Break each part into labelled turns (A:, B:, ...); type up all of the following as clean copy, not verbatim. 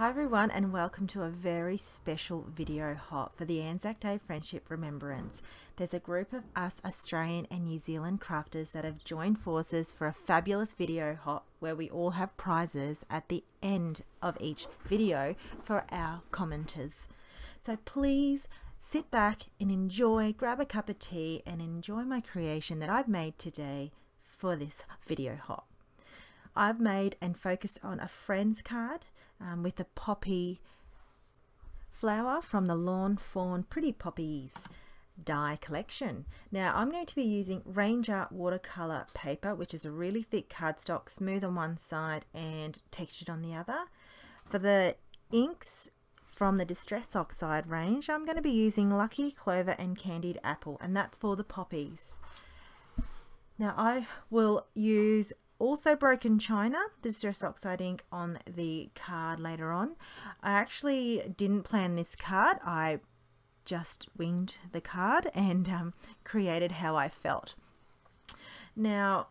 A: Hi everyone, and welcome to a very special video hot for the ANZAC Day Friendship Remembrance. There's a group of us Australian and New Zealand crafters that have joined forces for a fabulous video hot where we all have prizes at the end of each video for our commenters. So please sit back and enjoy, grab a cup of tea and enjoy my creation that I've made today for this video hot. I've made and focused on a friend's card with a poppy flower from the Lawn Fan Pretty Poppies die collection. Now I'm going to be using Ranger watercolor paper, which is a really thick cardstock, smooth on one side and textured on the other. For the inks from the Distress Oxide range, I'm going to be using Lucky Clover and Candied Apple, and that's for the poppies. Now I will use also Broken China, the Distress Oxide ink, on the card later on. I actually didn't plan this card. I just winged the card and created how I felt. Now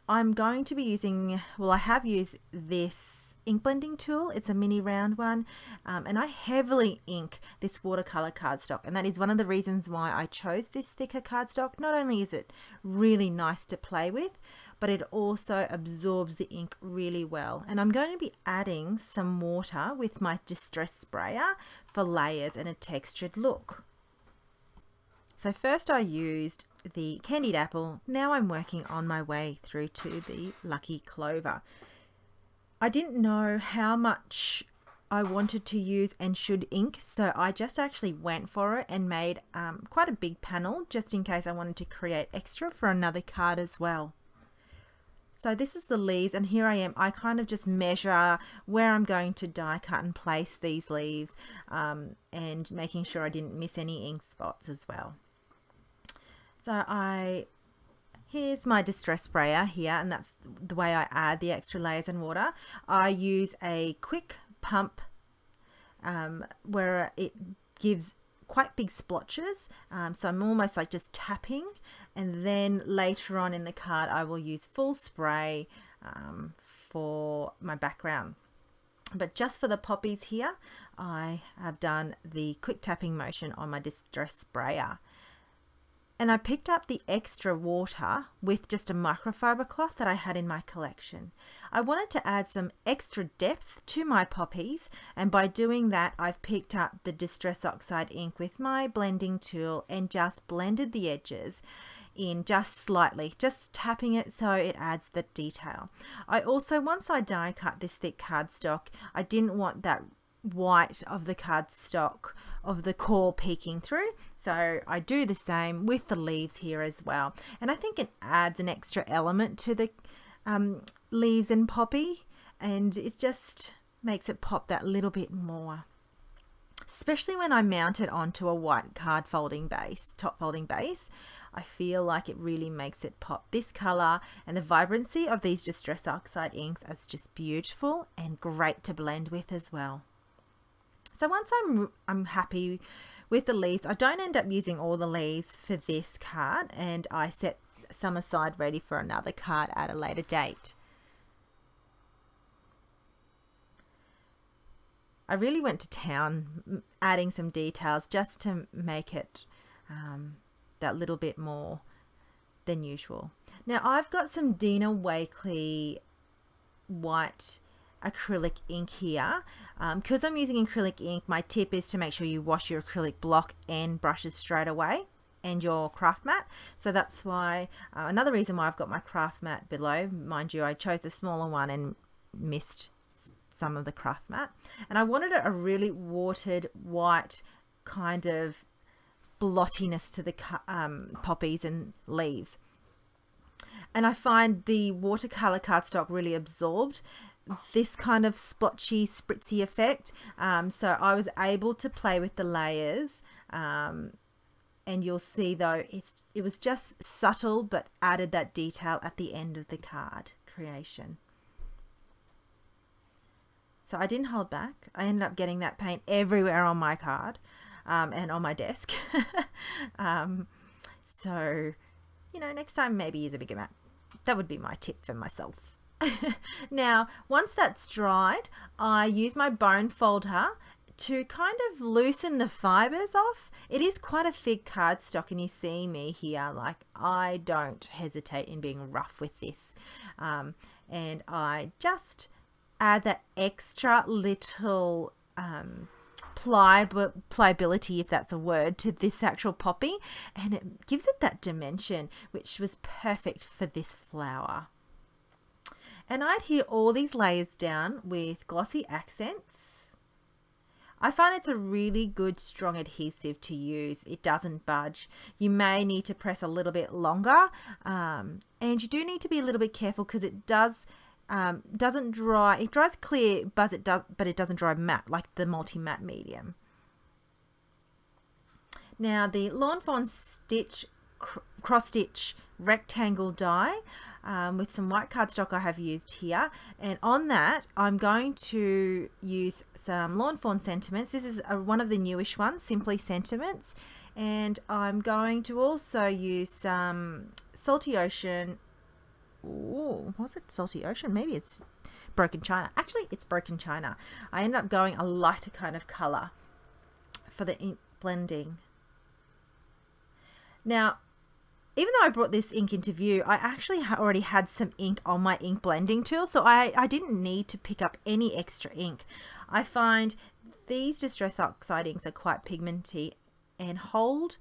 A: I'm going to be using, well, I have used this ink blending tool. It's a mini round one, and I heavily ink this watercolor cardstock, and that is one of the reasons why I chose this thicker cardstock. Not only is it really nice to play with, but it also absorbs the ink really well. And I'm going to be adding some water with my distress sprayer for layers and a textured look. So first I used the Candied Apple. Now I'm working on my way through to the Lucky Clover. I didn't know how much I wanted to use and should ink, so I just actually went for it and made quite a big panel just in case I wanted to create extra for another card as well. So this is the leaves, and here I am. I kind of just measure where I'm going to die cut and place these leaves, and making sure I didn't miss any ink spots as well. So here's my distress sprayer here, and that's the way I add the extra layers and water. I use a quick pump where it gives quite big splotches, so I'm almost like just tapping, and then later on in the card I will use full spray for my background. But just for the poppies here, I have done the quick tapping motion on my distress sprayer. And I picked up the extra water with just a microfiber cloth that I had in my collection. I wanted to add some extra depth to my poppies, and by doing that I've picked up the Distress Oxide ink with my blending tool and just blended the edges in just slightly, just tapping it so it adds the detail. I also, once I die cut this thick cardstock, I didn't want that white of the cardstock of the core peeking through, so I do the same with the leaves here as well, and I think it adds an extra element to the leaves and poppy, and it just makes it pop that little bit more, especially when I mount it onto a white card folding base, top folding base. I feel like it really makes it pop. This color and the vibrancy of these Distress Oxide inks is just beautiful and great to blend with as well. So once I'm happy with the leaves, I don't end up using all the leaves for this card, and I set some aside ready for another card at a later date. I really went to town adding some details just to make it that little bit more than usual. Now I've got some Dina Wakley white acrylic ink here. Because I'm using acrylic ink, my tip is to make sure you wash your acrylic block and brushes straight away, and your craft mat. So that's why another reason why I've got my craft mat below. Mind you, I chose the smaller one and missed some of the craft mat, and I wanted a really watered white kind of blottiness to the poppies and leaves, and I find the watercolor cardstock really absorbed this kind of splotchy, spritzy effect, so I was able to play with the layers, and you'll see though it was just subtle but added that detail at the end of the card creation. So I didn't hold back. I ended up getting that paint everywhere on my card and on my desk. So, you know, next time maybe use a bigger mat. That would be my tip for myself. Now, once that's dried, I use my bone folder to kind of loosen the fibers off. It is quite a thick cardstock, and you see me here, like I don't hesitate in being rough with this. And I just add that extra little pliability, if that's a word, to this actual poppy, and it gives it that dimension which was perfect for this flower. And I adhere all these layers down with glossy accents. I find it's a really good strong adhesive to use. It doesn't budge. You may need to press a little bit longer, and you do need to be a little bit careful because it doesn't dry. It dries clear, but it doesn't dry matte like the multi-matte medium. Now the Lawn Fan stitch cross stitch rectangle die with some white cardstock I have used here, and on that I'm going to use some Lawn Fan sentiments. This is one of the newish ones, Simply Sentiments, and I'm going to also use some Salty Ocean. Oh, was it Salty Ocean? Maybe it's Broken China. Actually, it's Broken China. I ended up going a lighter kind of color for the ink blending. Now, even though I brought this ink into view, I actually already had some ink on my ink blending tool, so I didn't need to pick up any extra ink. I find these Distress Oxide inks are quite pigmenty and hold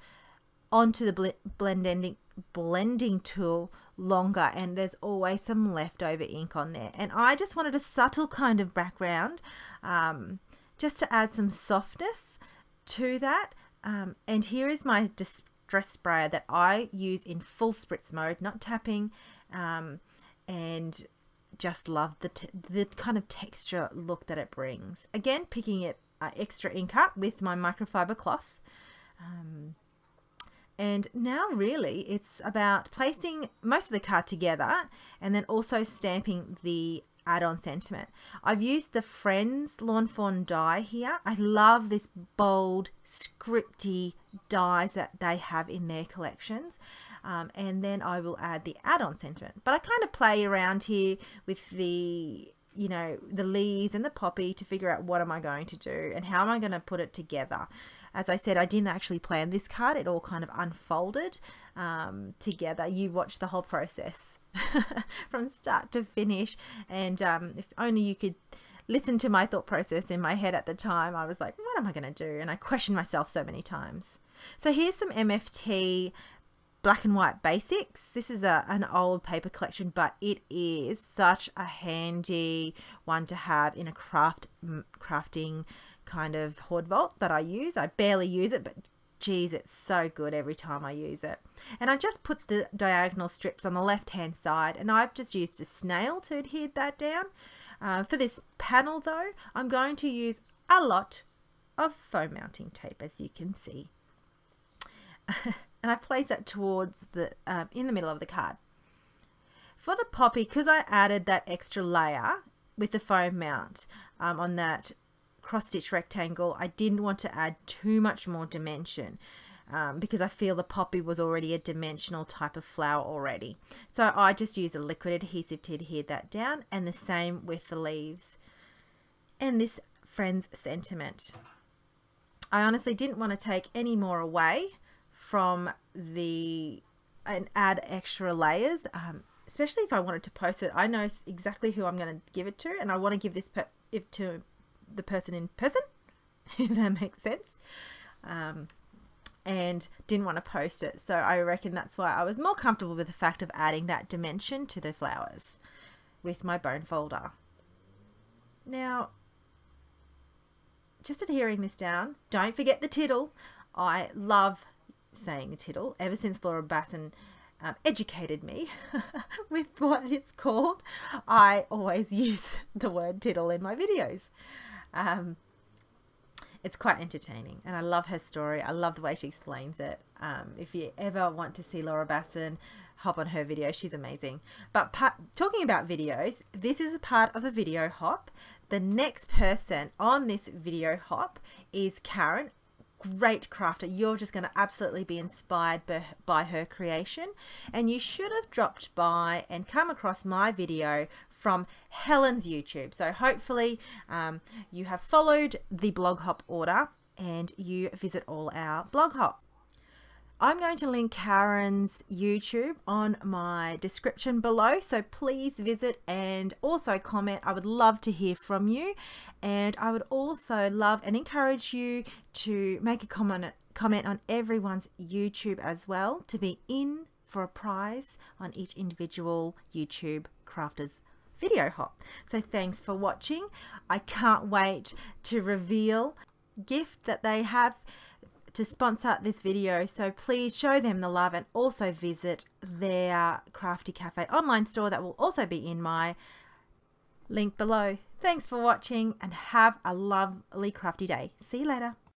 A: onto the blending tool longer, and there's always some leftover ink on there. And I just wanted a subtle kind of background just to add some softness to that. And here is my Distress sprayer that I use in full spritz mode, not tapping, and just love the kind of texture look that it brings. Again, picking it extra ink up with my microfiber cloth. And now really it's about placing most of the card together and then also stamping the add-on sentiment. I've used the Friends Lawn Fan die here. I love this bold scripty dies that they have in their collections. And then I will add the add-on sentiment. But I kind of play around here with the, you know, the leaves and the poppy to figure out what am I going to do and how am I going to put it together. As I said, I didn't actually plan this card. It all kind of unfolded together. You watch the whole process from start to finish. And if only you could listen to my thought process in my head at the time. I was like, what am I going to do? And I questioned myself so many times. So here's some MFT black and white basics. This is an old paper collection, but it is such a handy one to have in a crafting kind of hoard vault that I use. I barely use it, but geez, it's so good every time I use it. And I just put the diagonal strips on the left hand side, and I've just used a snail to adhere that down. For this panel though, I'm going to use a lot of foam mounting tape, as you can see. And I place that towards the in the middle of the card. For the poppy, because I added that extra layer with the foam mount on that cross stitch rectangle, I didn't want to add too much more dimension because I feel the poppy was already a dimensional type of flower already. So I just used a liquid adhesive to adhere that down, and the same with the leaves and this Friends sentiment. I honestly didn't want to take any more away from and add extra layers, especially if I wanted to post it. I know exactly who I'm going to give it to, and I want to give this to the person in person, if that makes sense, and didn't want to post it. So I reckon that's why I was more comfortable with the fact of adding that dimension to the flowers with my bone folder. Now, just adhering this down, don't forget the tittle. I love saying the tittle ever since Laura Basson educated me with what it's called. I always use the word tittle in my videos. It's quite entertaining, and I love her story. I love the way she explains it. If you ever want to see Laura Basson, hop on her video. She's amazing. But talking about videos, this is a part of a video hop. The next person on this video hop is Karen. great crafter. You're just going to absolutely be inspired by her creation. And you should have dropped by and come across my video from Helen's YouTube. So hopefully you have followed the blog hop order and you visit all our blog hop. I'm going to link Karen's YouTube on my description below, so please visit and also comment. I would love to hear from you, and I would also love and encourage you to make a comment on everyone's YouTube as well, to be in for a prize on each individual YouTube crafters video hop. So thanks for watching. I can't wait to reveal the gift that they have to sponsor this video, so please show them the love and also visit their Crafty Cafe online store that will also be in my link below. Thanks for watching and have a lovely crafty day. See you later.